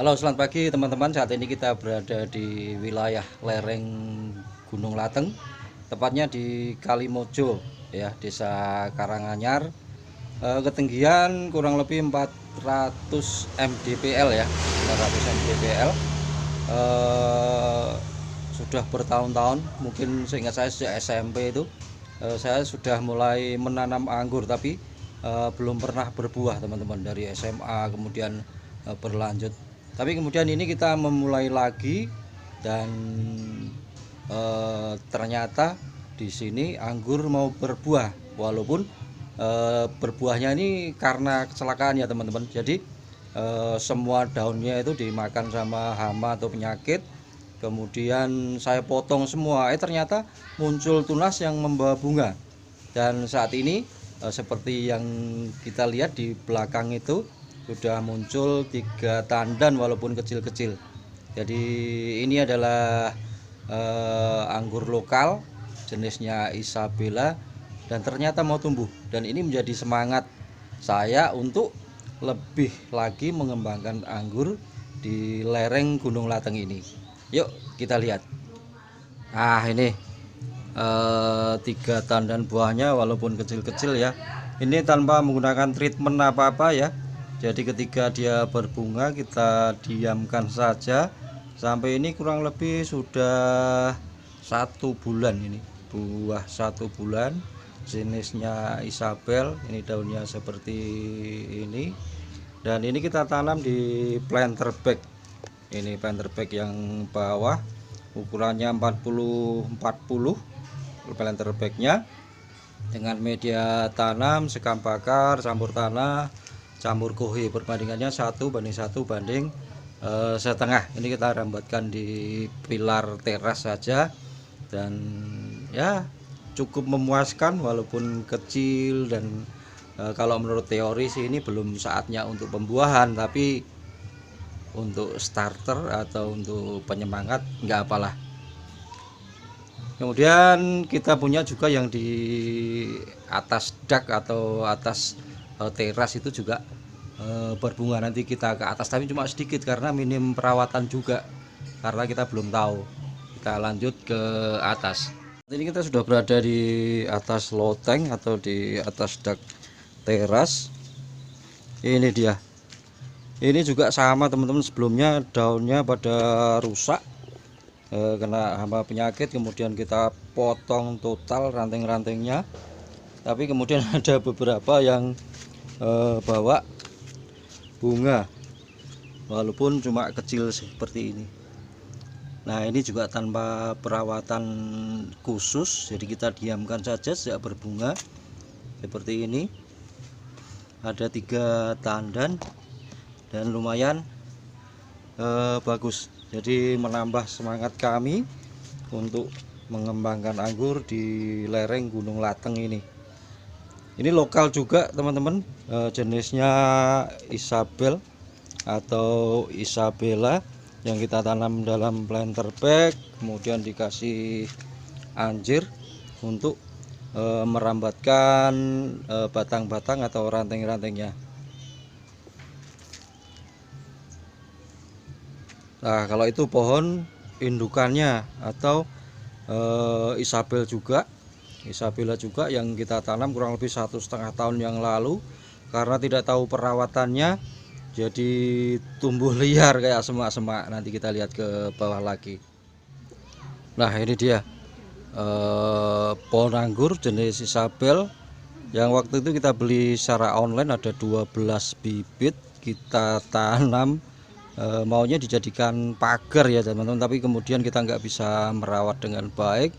Halo, selamat pagi teman-teman. Saat ini kita berada di wilayah lereng Gunung Lateng, tepatnya di Kalimojo, ya, Desa Karanganyar. Ketinggian kurang lebih 400 mdpl ya, 400 mdpl. Sudah bertahun-tahun, mungkin seingat saya sejak SMP itu saya sudah mulai menanam anggur, tapi belum pernah berbuah teman-teman. Dari SMA kemudian berlanjut, tapi kemudian ini kita memulai lagi dan ternyata di sini anggur mau berbuah, walaupun berbuahnya ini karena kecelakaan ya teman-teman. Jadi semua daunnya itu dimakan sama hama atau penyakit. Kemudian saya potong semua, ternyata muncul tunas yang membawa bunga. Dan saat ini seperti yang kita lihat di belakang itu sudah muncul 3 tandan walaupun kecil-kecil. Jadi ini adalah anggur lokal jenisnya Isabella, dan ternyata mau tumbuh, dan ini menjadi semangat saya untuk lebih lagi mengembangkan anggur di lereng Gunung Lateng ini. Yuk kita lihat. Nah ini 3 tandan buahnya walaupun kecil-kecil ya. Ini tanpa menggunakan treatment apa-apa ya. Jadi ketika dia berbunga kita diamkan saja sampai ini kurang lebih sudah 1 bulan. Ini buah 1 bulan, jenisnya Isabel. Ini daunnya seperti ini, dan ini kita tanam di planter bag. Ini planter bag yang bawah ukurannya 40-40 planter bagnya, dengan media tanam sekam bakar, campur tanah, campur kohe, perbandingannya 1:1 setengah. Ini kita rambatkan di pilar teras saja, dan ya cukup memuaskan walaupun kecil. Dan kalau menurut teori sih ini belum saatnya untuk pembuahan, tapi untuk starter atau untuk penyemangat nggak apalah. Kemudian kita punya juga yang di atas dak atau atas teras itu juga berbunga. Nanti kita ke atas, tapi cuma sedikit karena minim perawatan juga, karena kita belum tahu. Kita lanjut ke atas. Ini kita sudah berada di atas loteng atau di atas dak teras. Ini dia. Ini juga sama teman-teman, sebelumnya daunnya pada rusak kena hama penyakit, kemudian kita potong total ranting-rantingnya. Tapi kemudian ada beberapa yang bawa bunga walaupun cuma kecil seperti ini. Nah ini juga tanpa perawatan khusus, jadi kita diamkan saja sejak berbunga seperti ini. Ada 3 tandan dan lumayan bagus, jadi menambah semangat kami untuk mengembangkan anggur di lereng Gunung Lateng ini. Ini lokal juga teman-teman, jenisnya Isabel atau Isabella, yang kita tanam dalam planter bag, kemudian dikasih anjir untuk merambatkan batang-batang atau ranting-rantingnya. Nah kalau itu pohon indukannya atau Isabella juga yang kita tanam kurang lebih 1,5 tahun yang lalu. Karena tidak tahu perawatannya, jadi tumbuh liar kayak semak-semak. Nanti kita lihat ke bawah lagi. Nah ini dia pohon anggur jenis Isabel yang waktu itu kita beli secara online, ada 12 bibit. Kita tanam maunya dijadikan pagar ya teman-teman, tapi kemudian kita nggak bisa merawat dengan baik,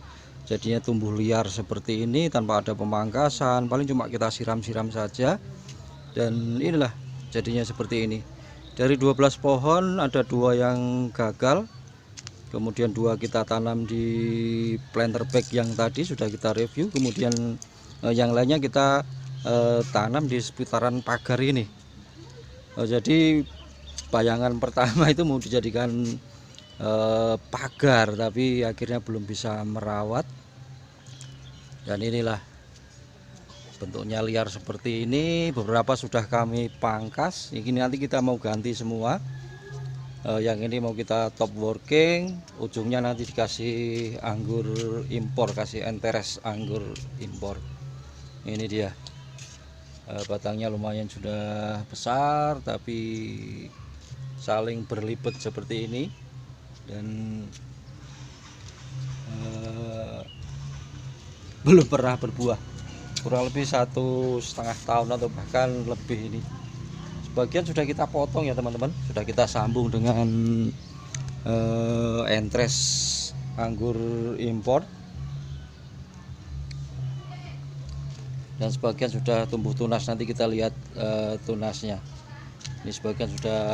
jadinya tumbuh liar seperti ini tanpa ada pemangkasan. Paling cuma kita siram-siram saja, dan inilah jadinya seperti ini. Dari 12 pohon ada 2 yang gagal, kemudian 2 kita tanam di planter bag yang tadi sudah kita review, kemudian yang lainnya kita tanam di seputaran pagar ini. Jadi bayangan pertama itu mau dijadikan pagar, tapi akhirnya belum bisa merawat. Dan inilah bentuknya liar seperti ini. Beberapa sudah kami pangkas, ini nanti kita mau ganti semua. Yang ini mau kita top working, ujungnya nanti dikasih anggur impor, kasih enteres anggur impor. Ini dia. Batangnya lumayan sudah besar, tapi saling berlipat seperti ini, dan belum pernah berbuah. Kurang lebih 1,5 tahun atau bahkan lebih ini. Sebagian sudah kita potong ya teman-teman, sudah kita sambung dengan entres anggur impor, dan sebagian sudah tumbuh tunas. Nanti kita lihat tunasnya. Ini sebagian sudah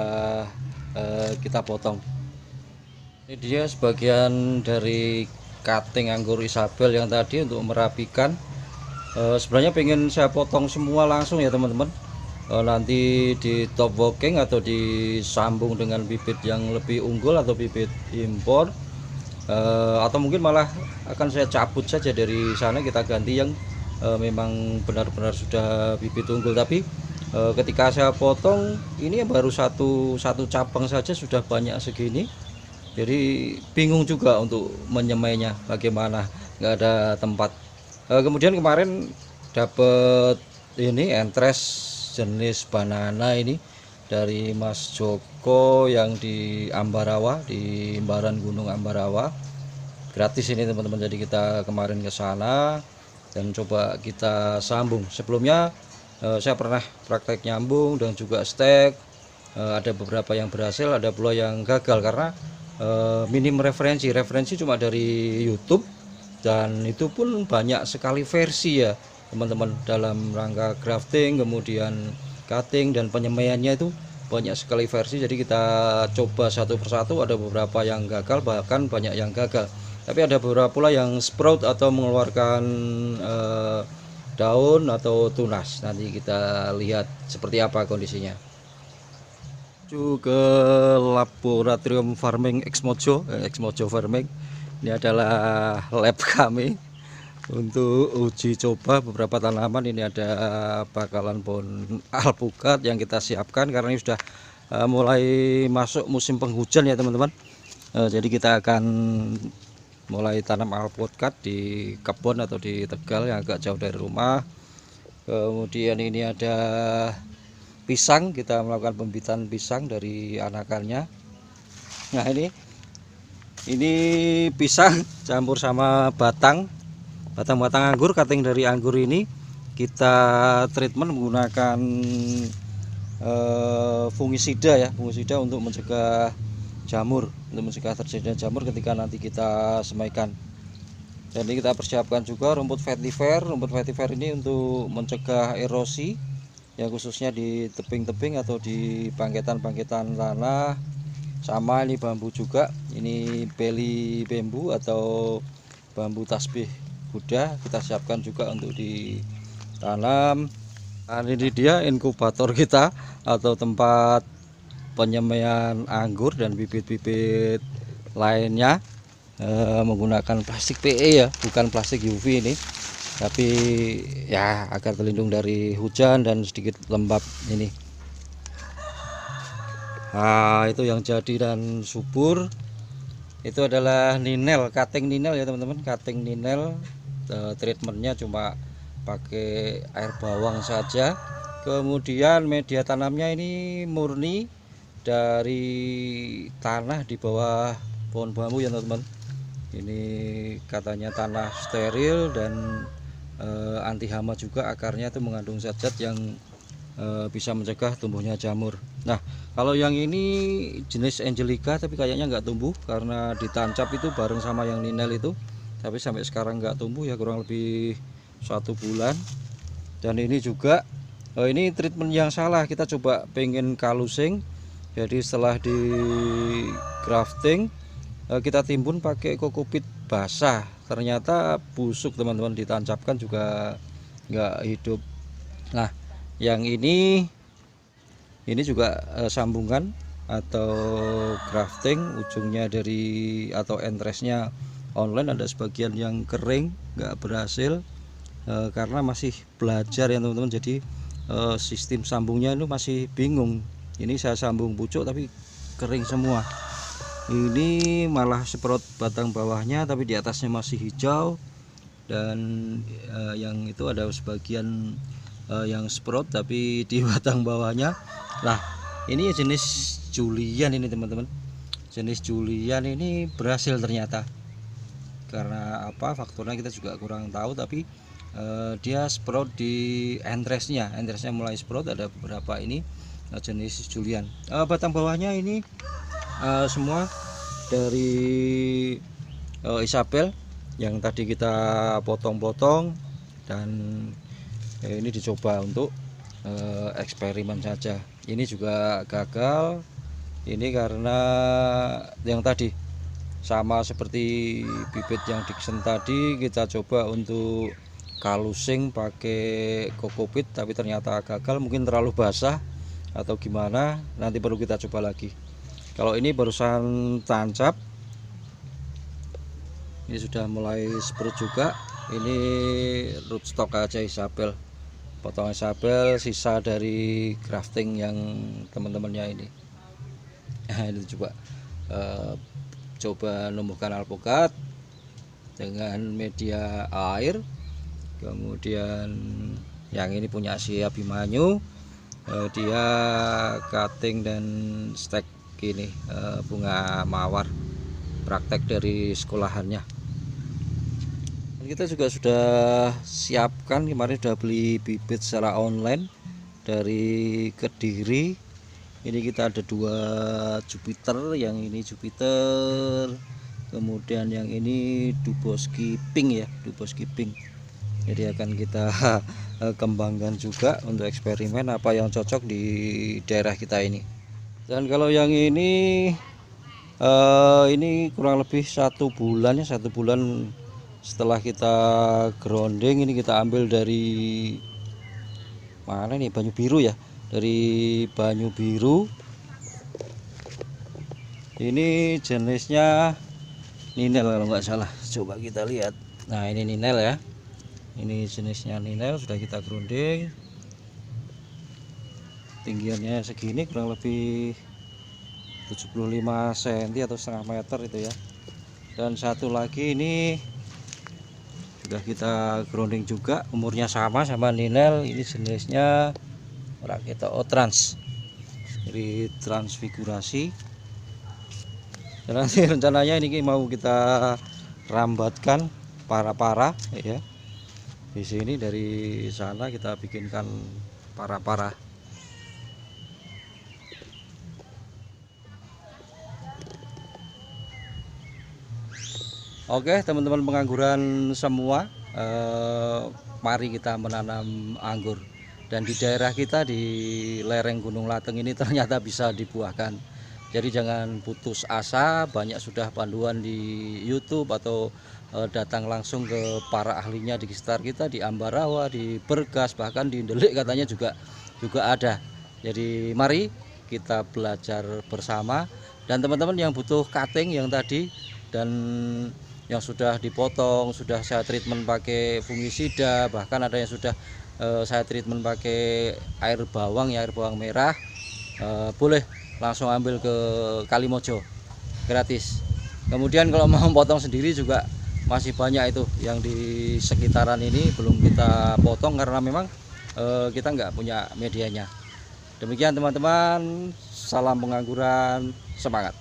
kita potong. Ini dia sebagian dari cutting anggur Isabel yang tadi untuk merapikan. Sebenarnya pengen saya potong semua langsung ya teman-teman, nanti di top walking atau disambung dengan bibit yang lebih unggul atau bibit impor, atau mungkin malah akan saya cabut saja dari sana, kita ganti yang memang benar-benar sudah bibit unggul. Tapi ketika saya potong ini baru satu cabang saja sudah banyak segini, jadi bingung juga untuk menyemainya bagaimana, nggak ada tempat. Kemudian kemarin dapat ini entres jenis banana ini dari Mas Joko yang di Ambarawa, di Imbaran Gunung Ambarawa, gratis ini teman-teman. Jadi kita kemarin ke sana dan coba kita sambung. Sebelumnya saya pernah praktek nyambung dan juga stek, ada beberapa yang berhasil, ada pula yang gagal karena minim referensi cuma dari YouTube, dan itu pun banyak sekali versi ya teman-teman, dalam rangka grafting, kemudian cutting dan penyemaiannya itu banyak sekali versi. Jadi kita coba satu persatu, ada beberapa yang gagal, bahkan banyak yang gagal. Tapi ada beberapa pula yang sprout atau mengeluarkan daun atau tunas. Nanti kita lihat seperti apa kondisinya. Menuju ke laboratorium farming Xmojo Farming. Ini adalah lab kami untuk uji coba beberapa tanaman. Ini ada bakalan pohon alpukat yang kita siapkan karena ini sudah mulai masuk musim penghujan ya teman-teman. Jadi kita akan mulai tanam alpukat di kebun atau di Tegal yang agak jauh dari rumah. Kemudian ini ada pisang, kita melakukan pembibitan pisang dari anakannya. Nah ini pisang campur sama batang anggur, cutting dari anggur ini kita treatment menggunakan fungisida untuk mencegah jamur, untuk mencegah terjadinya jamur ketika nanti kita semaikan. Jadi kita persiapkan juga rumput vetiver ini untuk mencegah erosi, ya khususnya di tebing-tebing atau di bangkitan tanah. Sama ini bambu juga, ini beli bambu atau bambu tasbih Buddha, kita siapkan juga untuk ditanam. Nah, ini dia inkubator kita atau tempat penyemaian anggur dan bibit-bibit lainnya, menggunakan plastik PE ya, bukan plastik UV ini, tapi ya agar terlindung dari hujan dan sedikit lembab ini. Nah, itu yang jadi dan subur itu adalah ninel, cutting ninel ya teman-teman, cutting ninel. Treatmentnya cuma pakai air bawang saja. Kemudian media tanamnya ini murni dari tanah di bawah pohon bambu ya teman-teman. Ini katanya tanah steril dan anti hama juga, akarnya itu mengandung zat-zat yang bisa mencegah tumbuhnya jamur. Nah, kalau yang ini jenis Angelica tapi kayaknya nggak tumbuh karena ditancap itu bareng sama yang ninel itu, tapi sampai sekarang nggak tumbuh ya, kurang lebih 1 bulan. Dan ini juga ini treatment yang salah, kita coba pengen kalusing. Jadi setelah di grafting kita timbun pakai kokopit basah, ternyata busuk teman-teman, ditancapkan juga nggak hidup. Nah, yang ini juga sambungan atau grafting, ujungnya dari atau entresnya online, ada sebagian yang kering nggak berhasil karena masih belajar ya teman-teman. Jadi sistem sambungnya itu masih bingung. Ini saya sambung pucuk tapi kering semua. Ini malah semprot batang bawahnya, tapi di atasnya masih hijau. Dan yang itu ada sebagian yang semprot tapi di batang bawahnya. Nah, ini jenis Julian ini teman-teman. Jenis Julian ini berhasil ternyata. Karena apa? Faktornya kita juga kurang tahu, tapi dia sprout di entresnya mulai sprout. Ada beberapa ini jenis Julian. Batang bawahnya ini semua dari Isabel yang tadi kita potong-potong, dan ini dicoba untuk eksperimen saja. Ini juga gagal. Ini karena yang tadi sama seperti bibit yang Dickson tadi, kita coba untuk kalusing pakai kokopit, tapi ternyata gagal. Mungkin terlalu basah atau gimana, nanti perlu kita coba lagi. Kalau ini barusan tancap, ini sudah mulai sprout juga. Ini rootstock aja Isabel, potongan Isabel sisa dari grafting yang teman-temannya ini. Ini coba numbuhkan alpukat dengan media air. Kemudian yang ini punya si Abimanyu, dia cutting dan stek ini bunga mawar, praktek dari sekolahannya. Kita juga sudah siapkan, kemarin sudah beli bibit secara online dari Kediri. Ini kita ada 2 Jupiter, yang ini Jupiter, kemudian yang ini Duboski Pink ya, Duboski Pink. Jadi akan kita kembangkan juga untuk eksperimen apa yang cocok di daerah kita ini. Dan kalau yang ini kurang lebih 1 bulan ya, 1 bulan setelah kita grounding. Ini kita ambil dari mana nih, Banyu Biru ya, dari Banyu Biru. Ini jenisnya Ninel kalau nggak salah, coba kita lihat. Nah, ini Ninel ya, ini jenisnya Ninel, sudah kita grounding. Tinggiannya segini, kurang lebih 75 cm atau setengah meter itu ya. Dan satu lagi ini sudah kita grounding juga, umurnya sama Ninel. Ini jenisnya Raketa Otrans, jadi transfigurasi. Dan nanti rencananya ini mau kita rambatkan para-para ya. Di sini dari sana kita bikinkan para-para. Oke teman-teman pengangguran semua, mari kita menanam anggur. Dan di daerah kita di lereng Gunung Lateng ini ternyata bisa dibuahkan. Jadi jangan putus asa, banyak sudah panduan di YouTube atau datang langsung ke para ahlinya di sekitar kita, di Ambarawa, di Bergas, bahkan di Delik katanya juga ada. Jadi mari kita belajar bersama. Dan teman-teman yang butuh cutting yang tadi dan yang sudah dipotong, sudah saya treatment pakai fungisida, bahkan ada yang sudah saya treatment pakai air bawang ya, air bawang merah, boleh langsung ambil ke Kalimojo, gratis. Kemudian kalau mau potong sendiri juga masih banyak itu yang di sekitaran ini belum kita potong karena memang kita nggak punya medianya. Demikian teman-teman, salam pengangguran, semangat.